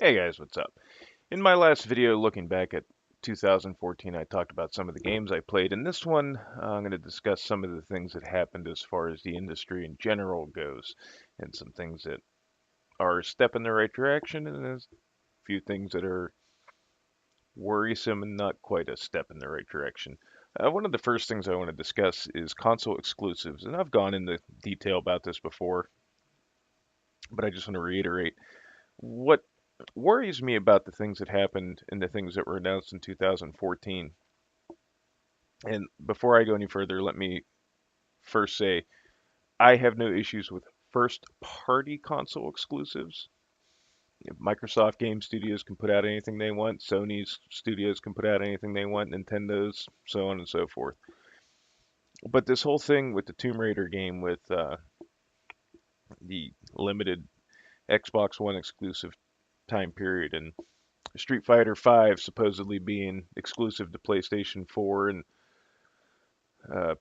Hey guys, what's up? In my last video looking back at 2014, I talked about some of the games I played. In this one, I'm going to discuss some of the things that happened as far as the industry in general goes, and some things that are a step in the right direction, and there's a few things that are worrisome and not quite a step in the right direction. One of the first things I want to discuss is console exclusives, and I've gone into detail about this before, but I just want to reiterate what worries me about the things that happened and the things that were announced in 2014. And before I go any further, let me first say I have no issues with first party console exclusives. Microsoft Game Studios can put out anything they want, Sony's studios can put out anything they want, Nintendo's, so on and so forth. But this whole thing with the Tomb Raider game with the limited Xbox One exclusive time period and Street Fighter 5 supposedly being exclusive to PlayStation 4 and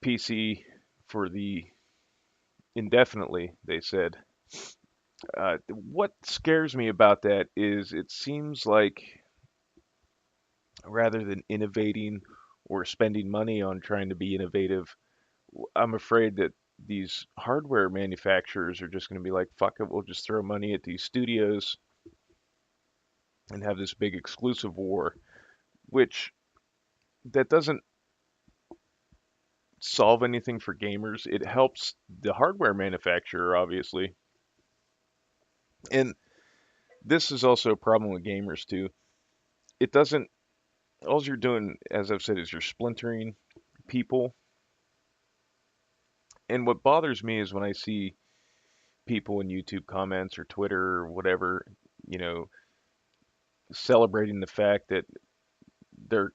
PC for the indefinitely, they said. What scares me about that is it seems like rather than innovating or spending money on trying to be innovative, I'm afraid that these hardware manufacturers are just going to be like, fuck it, we'll just throw money at these studios and have this big exclusive war, which that doesn't solve anything for gamers. It helps the hardware manufacturer, obviously. And this is also a problem with gamers too. It doesn't, all you're doing, as I've said, is you're splintering people. And what bothers me is when I see people in YouTube comments or Twitter or whatever, you know, celebrating the fact that their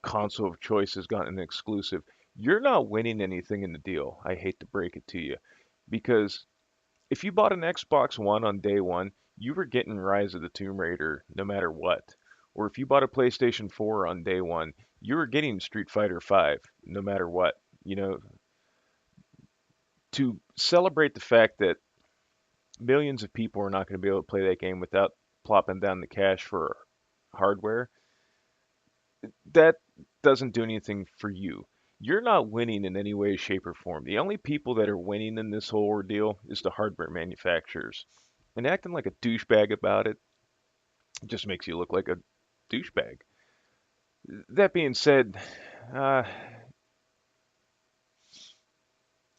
console of choice has gotten an exclusive. You're not winning anything in the deal. I hate to break it to you. Because if you bought an Xbox One on day one, you were getting Rise of the Tomb Raider no matter what. Or if you bought a PlayStation 4 on day one, you were getting Street Fighter 5 no matter what. You know, to celebrate the fact that millions of people are not going to be able to play that game without plopping down the cash for hardware, that doesn't do anything for you. You're not winning in any way, shape, or form. The only people that are winning in this whole ordeal is the hardware manufacturers. And acting like a douchebag about it just makes you look like a douchebag. That being said, uh,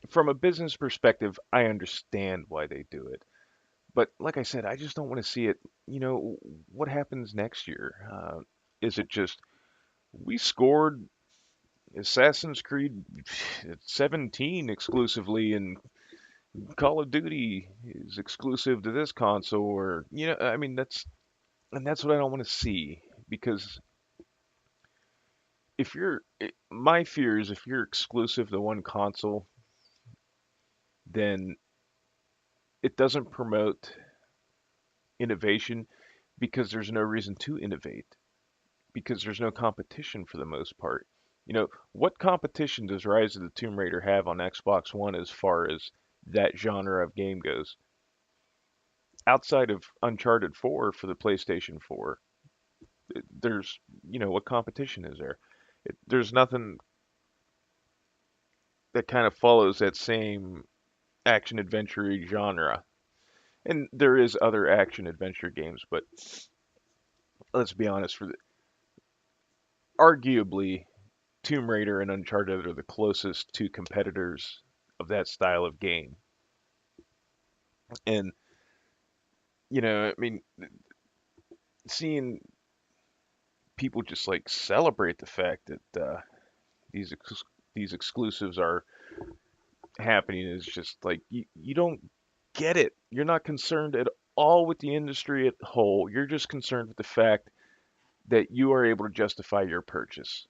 from a business perspective, I understand why they do it. But like I said, I just don't want to see it. What happens next year? Is it just we scored Assassin's Creed 17 exclusively, and Call of Duty is exclusive to this console, or I mean that's what I don't want to see because my fear is if you're exclusive to one console, then it doesn't promote innovation because there's no reason to innovate because there's no competition for the most part. What competition does Rise of the Tomb Raider have on Xbox One as far as that genre of game goes? Outside of Uncharted 4 for the PlayStation 4, there's, what competition is there? There's nothing that kind of follows that same action adventure genre. And there is other action adventure games, but let's be honest, arguably Tomb Raider and Uncharted are the closest two competitors of that style of game. And I mean, seeing people just like celebrate the fact that these these exclusives are happening is just like you don't get it. You're not concerned at all with the industry at whole. You're just concerned with the fact that you are able to justify your purchase.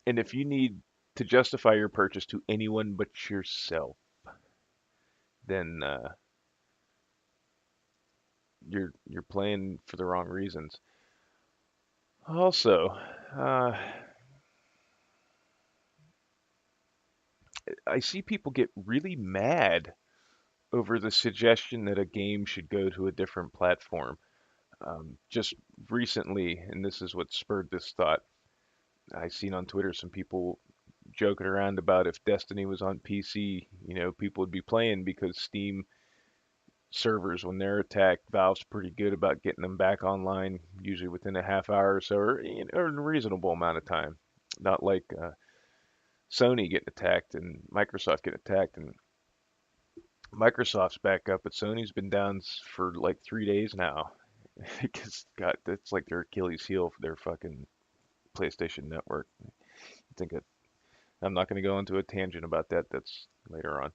And if you need to justify your purchase to anyone but yourself, then you're playing for the wrong reasons. Also, uh, I see people get really mad over the suggestion that a game should go to a different platform. Just recently, and this is what spurred this thought. I seen on Twitter some people joking around about if Destiny was on PC, people would be playing because Steam servers, when they're attacked, Valve's pretty good about getting them back online, usually within a half hour or so, or a reasonable amount of time. Not like Sony getting attacked and Microsoft getting attacked, and Microsoft's back up, but Sony's been down for like 3 days now. Because God, that's like their Achilles heel for their fucking PlayStation Network. I think I'm not going to go into a tangent about that. That's later on.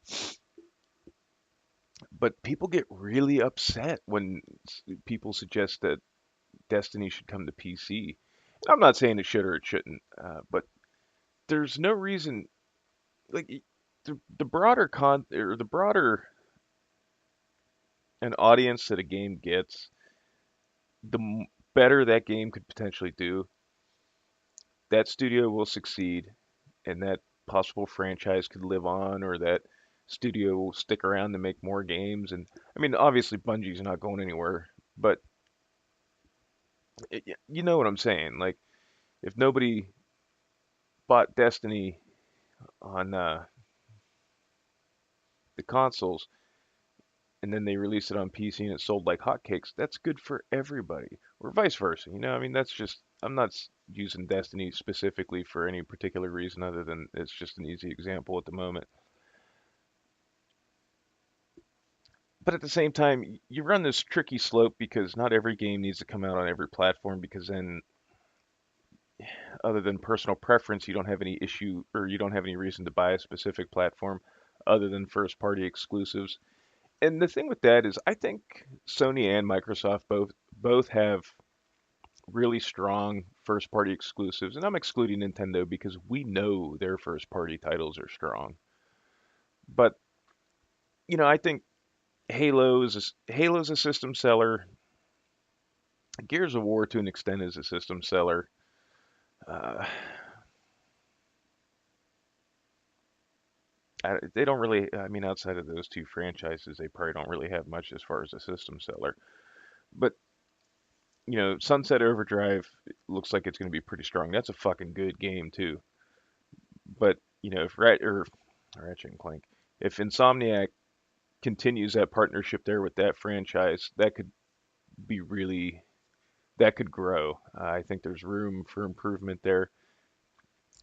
But people get really upset when people suggest that Destiny should come to PC. I'm not saying it should or it shouldn't, but there's no reason. Like the broader or the broader an audience that a game gets, the better that game could potentially do. That studio will succeed, and that possible franchise could live on, or that studio will stick around to make more games. And I mean, obviously, Bungie's not going anywhere, but you know what I'm saying. Like, if nobody bought Destiny on the consoles, and then they release it on PC and it sold like hotcakes, that's good for everybody, or vice versa. I mean, that's just I'm not using Destiny specifically for any particular reason other than it's just an easy example at the moment. But at the same time, you run this tricky slope because not every game needs to come out on every platform because then, other than personal preference, you don't have any issue or you don't have any reason to buy a specific platform other than first party exclusives. And the thing with that is I think Sony and Microsoft both have really strong first party exclusives. And I'm excluding Nintendo because we know their first party titles are strong. But, I think Halo's a system seller. Gears of War to an extent is a system seller. Uh, they don't really, I mean, outside of those two franchises, they probably don't really have much as far as a system seller. But, Sunset Overdrive looks like it's going to be pretty strong. That's a fucking good game, too. But, if Ratchet and Clank, if Insomniac continues that partnership there with that franchise, that could be really, that could grow. I think there's room for improvement there.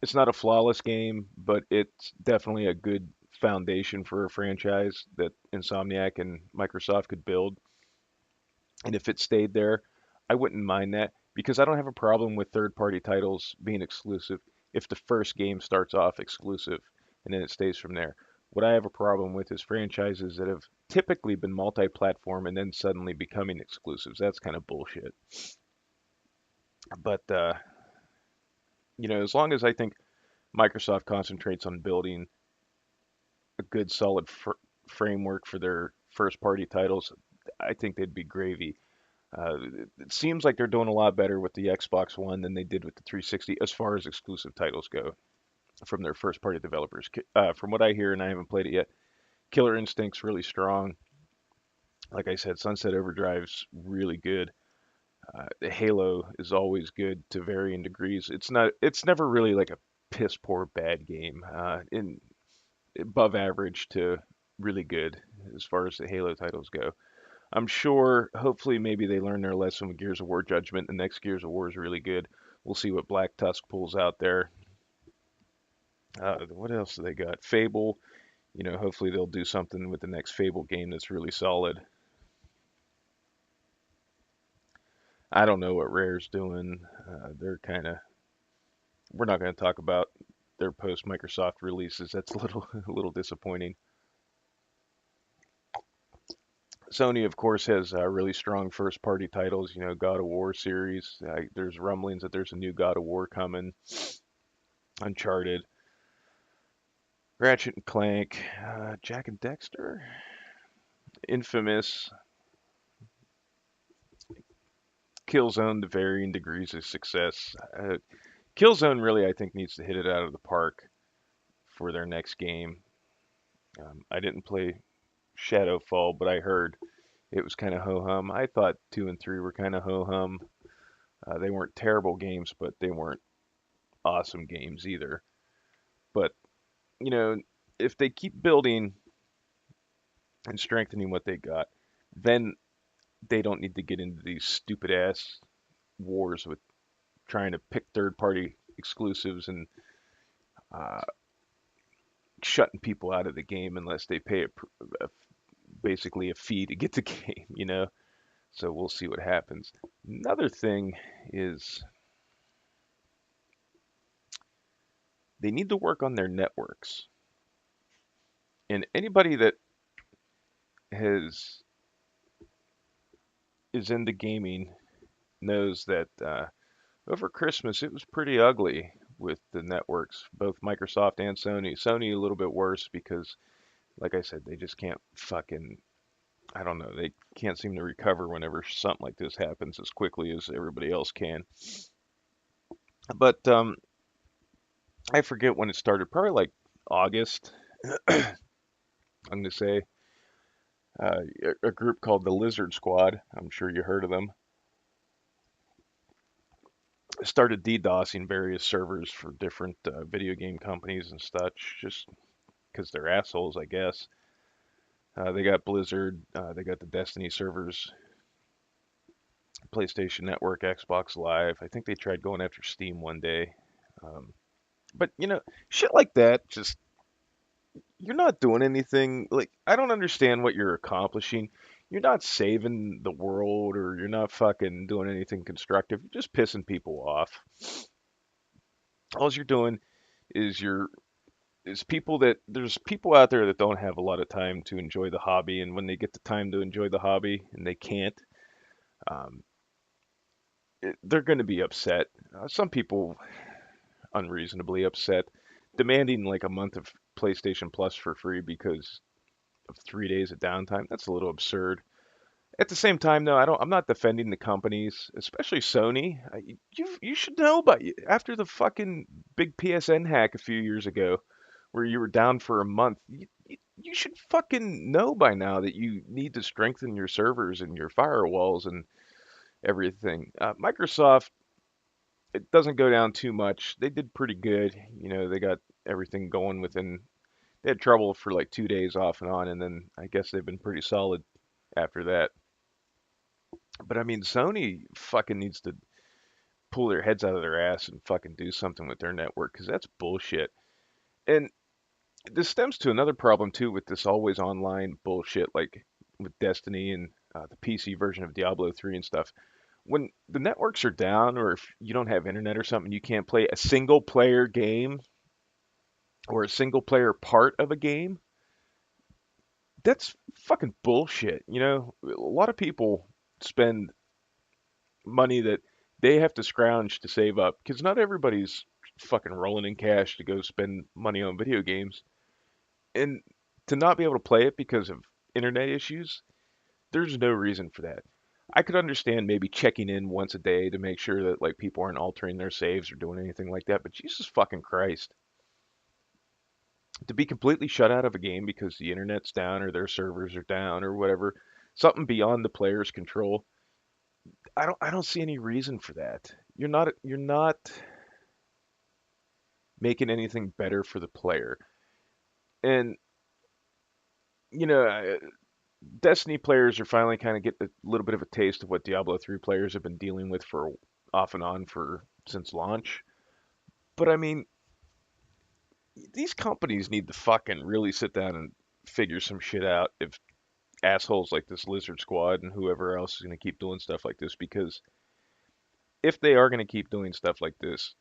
It's not a flawless game, but it's definitely a good foundation for a franchise that Insomniac and Microsoft could build. And if it stayed there, I wouldn't mind that because I don't have a problem with third-party titles being exclusive if the first game starts off exclusive and then it stays from there. What I have a problem with is franchises that have typically been multi-platform and then suddenly becoming exclusives. That's kind of bullshit. But as long as I think Microsoft concentrates on building a good solid framework for their first party titles, I think they'd be gravy. It seems like they're doing a lot better with the Xbox One than they did with the 360 as far as exclusive titles go from their first party developers. From what I hear, and I haven't played it yet, Killer Instinct's really strong. Like I said, Sunset Overdrive's really good. Halo is always good to varying degrees. It's never really like a piss poor bad game. In above average to really good as far as the Halo titles go. I'm sure, hopefully, maybe they learn their lesson with Gears of War Judgment. The next Gears of War is really good. We'll see what Black Tusk pulls out there. What else do they got? Fable. Hopefully they'll do something with the next Fable game that's really solid. I don't know what Rare's doing. They're kind of. We're not going to talk about their post Microsoft releases. That's a little a little disappointing. Sony, of course, has really strong first-party titles. God of War series. There's rumblings that there's a new God of War coming. Uncharted, Ratchet and Clank, Jack and Dexter, Infamous, Killzone to varying degrees of success. Killzone really, I think, needs to hit it out of the park for their next game. I didn't play Shadowfall, but I heard it was kind of ho-hum. I thought 2 and 3 were kind of ho-hum. They weren't terrible games, but they weren't awesome games either. But, you know, if they keep building and strengthening what they got, then they don't need to get into these stupid ass wars with trying to pick third party exclusives and uh, shutting people out of the game unless they pay a, basically a fee to get the game. So we'll see what happens. Another thing is they need to work on their networks. And anybody that has is into gaming knows that over Christmas it was pretty ugly with the networks, both Microsoft and Sony. Sony a little bit worse because, like I said, they just can't fucking. I don't know. They can't seem to recover whenever something like this happens as quickly as everybody else can. But I forget when it started. Probably like August. I'm gonna say a group called the Lizard Squad. I'm sure you heard of them. Started DDoSing various servers for different video game companies and such, just because they're assholes, I guess. They got Blizzard, they got the Destiny servers, PlayStation Network, Xbox Live. I think they tried going after Steam one day. Um, but shit like that, just you're not doing anything. Like, I don't understand what you're accomplishing. You're not saving the world or you're not fucking doing anything constructive. You're just pissing people off. All you're doing is there's people out there that don't have a lot of time to enjoy the hobby, and when they get the time to enjoy the hobby and they can't, um, they're going to be upset. Some people unreasonably upset, demanding like a month of PlayStation Plus for free because of 3 days of downtime. That's a little absurd. At the same time, though, I'm not defending the companies, especially Sony. You should know, but after the fucking big PSN hack a few years ago, where you were down for a month, you should fucking know by now that you need to strengthen your servers and your firewalls and everything. Microsoft, it doesn't go down too much. They did pretty good. They got everything going within. They had trouble for like 2 days off and on, and then I guess they've been pretty solid after that. But I mean, Sony fucking needs to pull their heads out of their ass and fucking do something with their network because that's bullshit. And this stems to another problem too with this always online bullshit, like with Destiny and the PC version of Diablo 3 and stuff. When the networks are down, or if you don't have internet or something, you can't play a single player game or a single player part of a game. That's fucking bullshit. A lot of people spend money that they have to scrounge to save up because not everybody's fucking rolling in cash to go spend money on video games. And to not be able to play it because of internet issues, there's no reason for that. I could understand maybe checking in once a day to make sure that like people aren't altering their saves or doing anything like that, but Jesus fucking Christ. To be completely shut out of a game because the internet's down or their servers are down or whatever, something beyond the player's control, I don't see any reason for that. You're not making anything better for the player. And you know, Destiny players are finally kind of getting a little bit of a taste of what Diablo 3 players have been dealing with for off and on for since launch. But I mean, these companies need to fucking really sit down and figure some shit out if assholes like this Lizard Squad and whoever else is going to keep doing stuff like this, because if they are going to keep doing stuff like this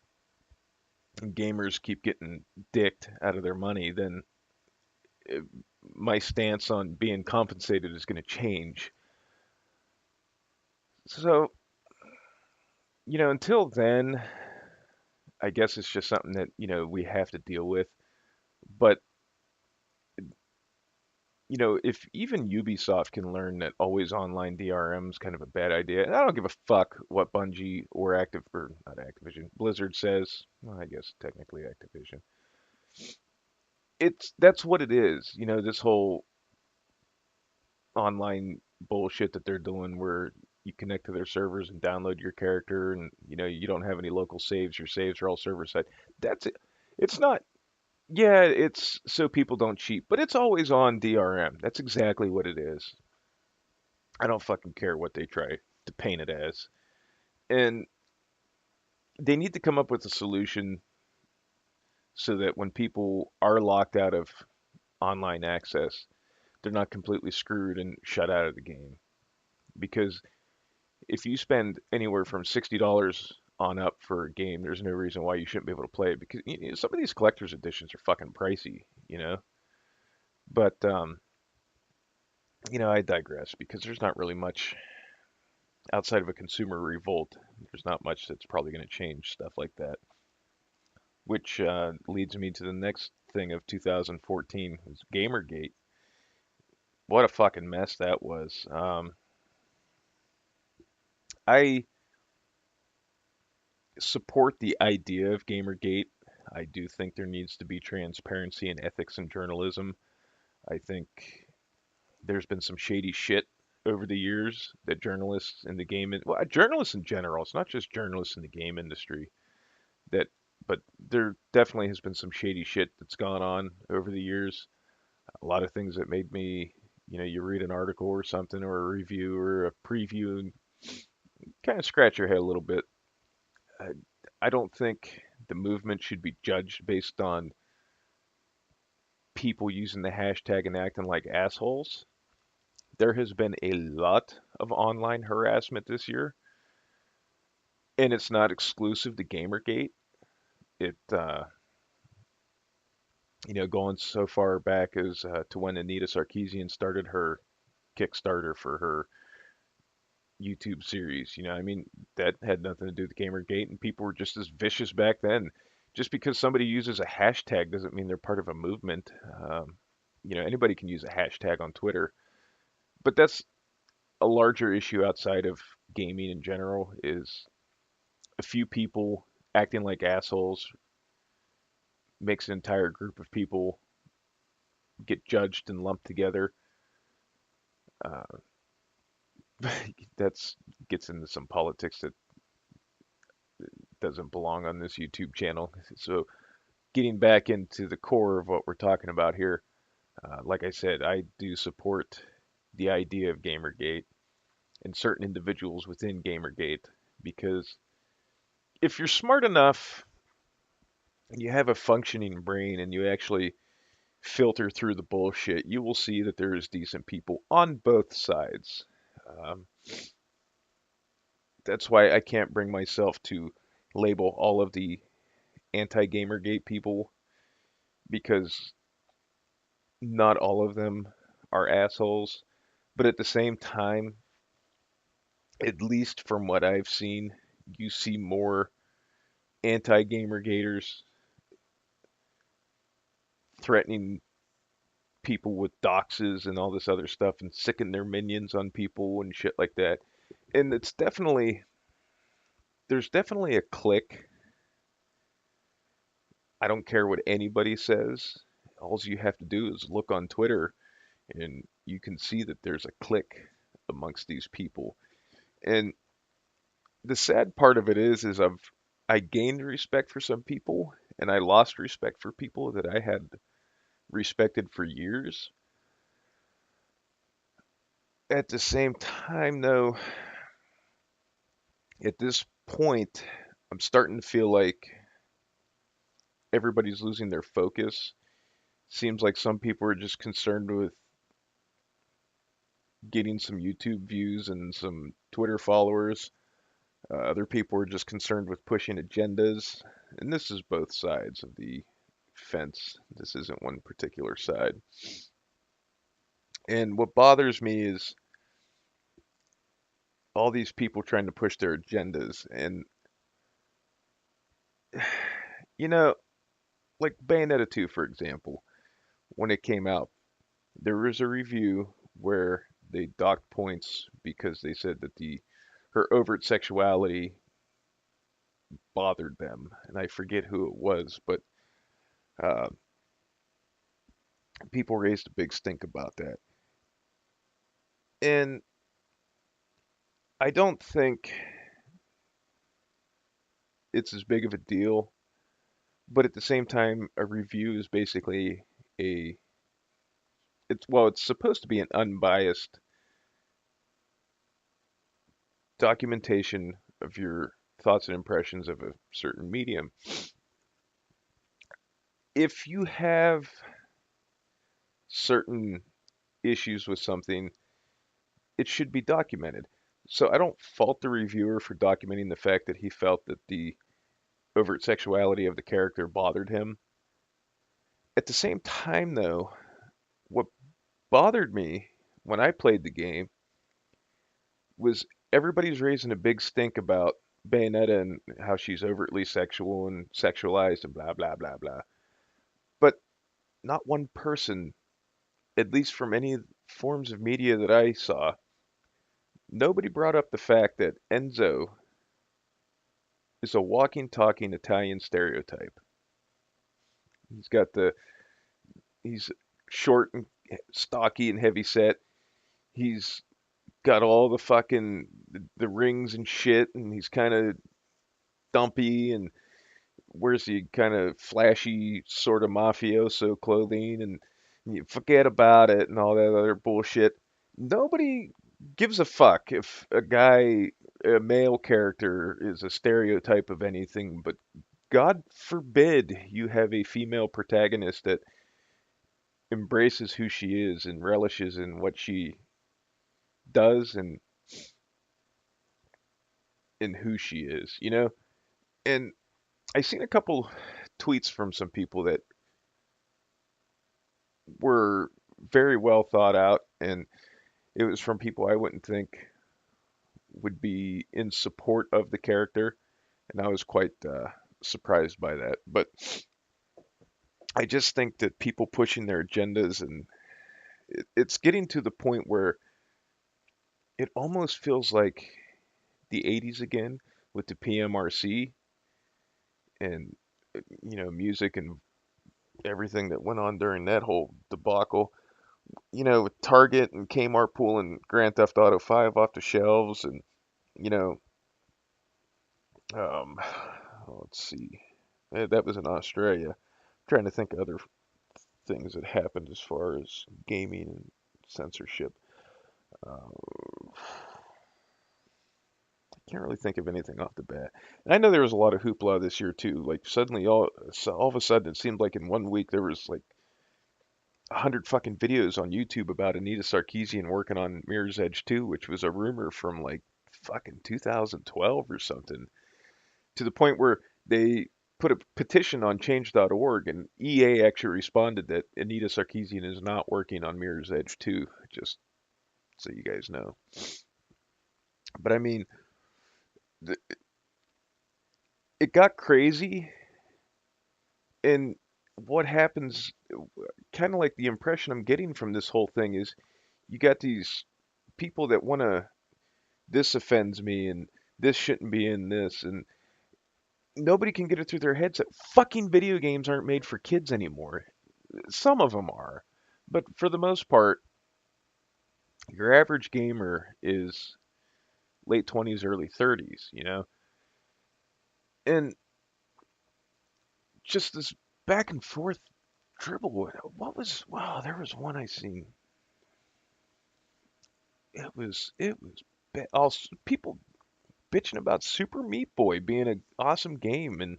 and gamers keep getting dicked out of their money, then uh, my stance on being compensated is going to change. So, until then, I guess it's just something that, we have to deal with. But, if even Ubisoft can learn that always online DRM is kind of a bad idea, and I don't give a fuck what Bungie or or not Activision, Blizzard says, well, I guess technically Activision. That's what it is. This whole online bullshit that they're doing where you connect to their servers and download your character and you don't have any local saves, your saves are all server side. That's it. It's not, yeah, it's so people don't cheat, but it's always on DRM. That's exactly what it is. I don't fucking care what they try to paint it as. And they need to come up with a solution so that when people are locked out of online access, they're not completely screwed and shut out of the game. Because if you spend anywhere from $60 on up for a game, there's no reason why you shouldn't be able to play it. Because some of these collector's editions are fucking pricey, you know. But I digress because there's not really much outside of a consumer revolt. There's not much that's probably going to change stuff like that. Which leads me to the next thing of 2014 was Gamergate. What a fucking mess that was. I support the idea of Gamergate. I do think there needs to be transparency and ethics in journalism. I think there's been some shady shit over the years that journalists in the well, journalists in general, it's not just journalists in the game industry that, but there definitely has been some shady shit that's gone on over the years. A lot of things that made me, you read an article or something or a review or a preview and kind of scratch your head a little bit. I, I don't think the movement should be judged based on people using the hashtag and acting like assholes. There has been a lot of online harassment this year, and it's not exclusive to Gamergate. It, going so far back as to when Anita Sarkeesian started her Kickstarter for her YouTube series. I mean, that had nothing to do with Gamergate, and people were just as vicious back then. Just because somebody uses a hashtag doesn't mean they're part of a movement. Anybody can use a hashtag on Twitter, but that's a larger issue outside of gaming in general. Is a few people acting like assholes makes an entire group of people get judged and lumped together. Uh, that's gets into some politics that doesn't belong on this YouTube channel. So getting back into the core of what we're talking about here, like I said, I do support the idea of Gamergate and certain individuals within Gamergate because if you're smart enough and you have a functioning brain and you actually filter through the bullshit, you will see that there is decent people on both sides. Um, that's why I can't bring myself to label all of the anti-Gamergate people because not all of them are assholes. But at the same time, at least from what I've seen, you see more anti-Gamergaters threatening people with doxes and all this other stuff and sicking their minions on people and shit like that. And there's definitely a clique. I don't care what anybody says. All you have to do is look on Twitter and you can see that there's a clique amongst these people. And the sad part of it is I gained respect for some people and I lost respect for people that I had respected for years. At the same time, though, at this point, I'm starting to feel like everybody's losing their focus. Seems like some people are just concerned with getting some YouTube views and some Twitter followers. Other people are just concerned with pushing agendas. And this is both sides of the fence. This isn't one particular side. And what bothers me is all these people trying to push their agendas. And, you know, like Bayonetta 2, for example, when it came out, there was a review where they docked points because they said that her overt sexuality bothered them, and I forget who it was, but uh, people raised a big stink about that. And I don't think it's as big of a deal, but at the same time, a review is basically a it's supposed to be an unbiased documentation of your thoughts and impressions of a certain medium. If you have certain issues with something, it should be documented. So I don't fault the reviewer for documenting the fact that he felt that the overt sexuality of the character bothered him. At the same time, though, what bothered me when I played the game was everybody's raising a big stink about Bayonetta and how she's overtly sexual and sexualized and blah, blah, blah, blah. But not one person, at least from any forms of media that I saw, nobody brought up the fact that Enzo is a walking, talking Italian stereotype. He's got he's short and stocky and heavy set. He's got all the fucking the rings and shit, and he's kind of dumpy and wears the kind of flashy sort of mafioso clothing, and you forget about it and all that other bullshit. Nobody gives a fuck if a male character, is a stereotype of anything, but God forbid you have a female protagonist that embraces who she is and relishes in what she does and in who she is, you know? And I seen a couple tweets from some people that were very well thought out, and it was from people I wouldn't think would be in support of the character, and I was quite surprised by that. But I just think that people pushing their agendas, and it's getting to the point where it almost feels like the 80s again with the PMRC and music and everything that went on during that whole debacle. With Target and Kmart pulling Grand Theft Auto 5 off the shelves, and you know, um, let's see, that was in Australia. I'm trying to think of other things that happened as far as gaming and censorship. Uh, can't really think of anything off the bat. And I know there was a lot of hoopla this year too. Like suddenly, all of a sudden, it seemed like in one week there was like 100 fucking videos on YouTube about Anita Sarkeesian working on Mirror's Edge 2, which was a rumor from like fucking 2012 or something, to the point where they put a petition on change.org, and EA actually responded that Anita Sarkeesian is not working on Mirror's Edge 2, just so you guys know. But I mean, th- it got crazy, and what happens, kind of like the impression I'm getting from this whole thing is you got these people that want to, this offends me and this shouldn't be in this, and nobody can get it through their heads that fucking video games aren't made for kids anymore. Some of them are, but for the most part, your average gamer is late 20s, early 30s, and just this back and forth dribble. What was, wow, there was one I seen. It was all people bitching about Super Meat Boy being an awesome game and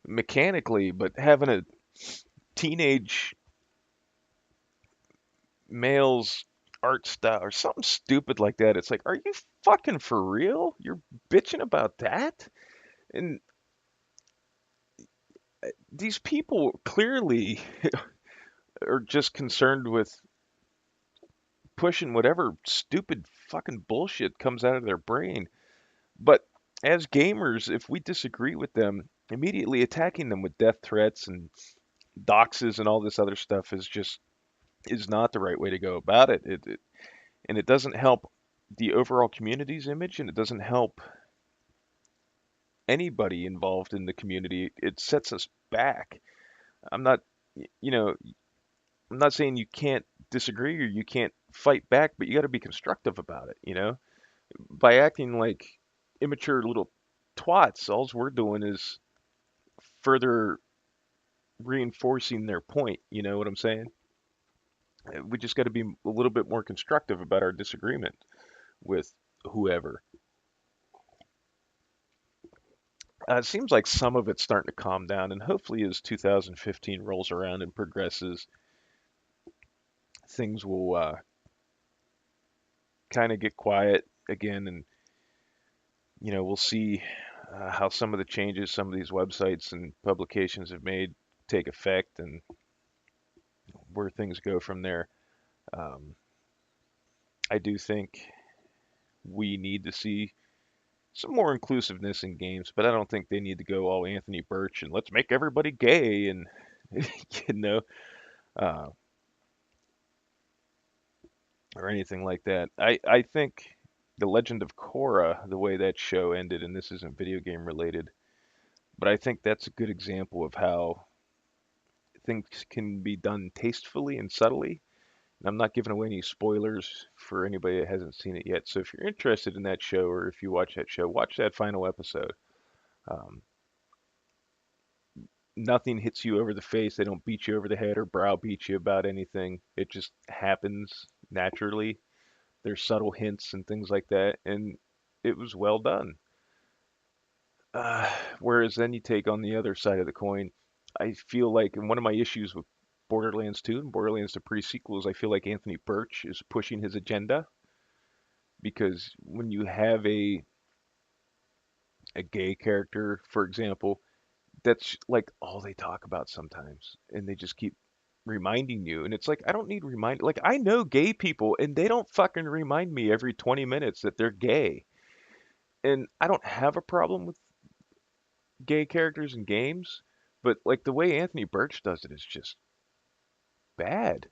mechanically, but having a teenage male's art style or something stupid like that. It's like, are you fucking for real? You're bitching about that? And these people clearly are just concerned with pushing whatever stupid fucking bullshit comes out of their brain. But as gamers, if we disagree with them, immediately attacking them with death threats and doxes and all this other stuff is not the right way to go about it. And it doesn't help the overall community's image, and it doesn't help anybody involved in the community. It sets us back. I'm not, you know, I'm not saying you can't disagree or you can't fight back, but you got to be constructive about it, you know? By acting like immature little twats, all we're doing is further reinforcing their point, you know what I'm saying? We just got to be a little bit more constructive about our disagreement with whoever. It seems like some of it's starting to calm down, and hopefully, as 2015 rolls around and progresses, things will kind of get quiet again, and we'll see how some of the changes some of these websites and publications have made take effect, and where things go from there. Um, I do think we need to see some more inclusiveness in games, but I don't think they need to go all Anthony Birch and let's make everybody gay and you know, uh, or anything like that. I think The Legend of Korra, the way that show ended, and this isn't video game related, but I think that's a good example of how things can be done tastefully and subtly. And I'm not giving away any spoilers for anybody that hasn't seen it yet. So if you're interested in that show, or if you watch that show, watch that final episode. Um, Nothing hits you over the face. They don't beat you over the head or browbeat you about anything. It just happens naturally. There's subtle hints and things like that, and it was well done. Uh, Whereas then you take on the other side of the coin, I feel like, and one of my issues with Borderlands 2 and Borderlands the pre-sequels, I feel like Anthony Birch is pushing his agenda because when you have a gay character, for example, that's like all they talk about sometimes, and they just keep reminding you, and it's like I don't need remind. Like I know gay people, and they don't fucking remind me every 20 minutes that they're gay, and I don't have a problem with gay characters in games, but like the way Anthony Birch does it is just bad.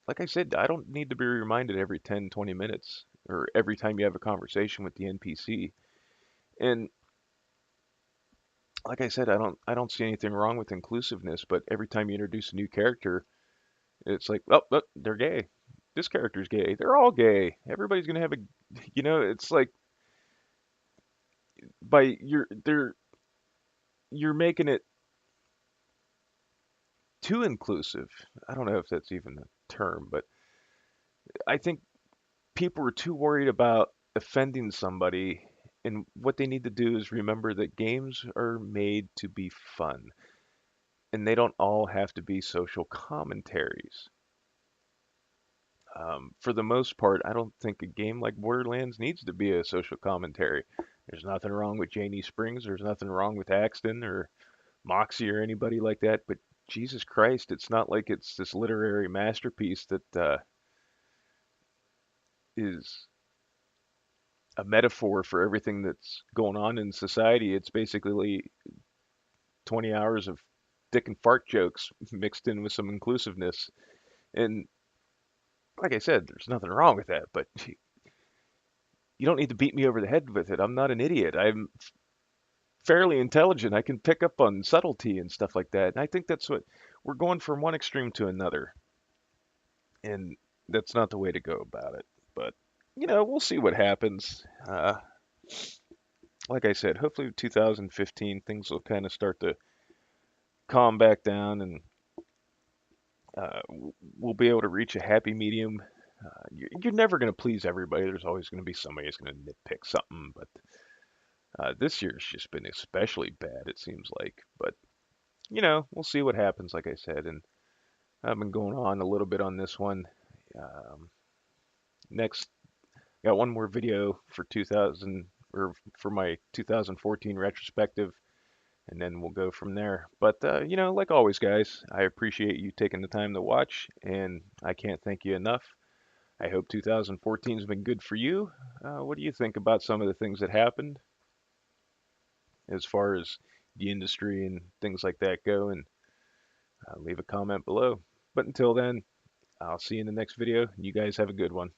Like I said, I don't need to be reminded every 10, 20 minutes or every time you have a conversation with the NPC. And like I said, I don't see anything wrong with inclusiveness, but every time you introduce a new character, it's like, oh, look, they're gay. This character's gay. They're all gay. Everybody's gonna have a, it's like by you're making it too inclusive. I don't know if that's even a term, but I think people are too worried about offending somebody, and what they need to do is remember that games are made to be fun, and they don't all have to be social commentaries. For the most part, I don't think a game like Borderlands needs to be a social commentary. There's nothing wrong with Janie Springs. There's nothing wrong with Axton or Moxie or anybody like that. But Jesus Christ, it's not like it's this literary masterpiece that is a metaphor for everything that's going on in society. It's basically 20 hours of dick and fart jokes mixed in with some inclusiveness. And like I said, there's nothing wrong with that, but you don't need to beat me over the head with it. I'm not an idiot. I'm fairly intelligent. I can pick up on subtlety and stuff like that. And I think that's what we're going from one extreme to another. And that's not the way to go about it. But, we'll see what happens. Like I said, hopefully 2015 things will kind of start to calm back down, and uh, we'll be able to reach a happy medium. You're never going to please everybody. There's always going to be somebody who's going to nitpick something, but this year's just been especially bad, it seems like. But, we'll see what happens, like I said. And I've been going on a little bit on this one. Um, Next, got one more video for 2000 or for my 2014 retrospective, and then we'll go from there. But, like always, guys, I appreciate you taking the time to watch, and I can't thank you enough. I hope 2014 has been good for you. What do you think about some of the things that happened as far as the industry and things like that go? And leave a comment below. But until then, I'll see you in the next video. You guys have a good one.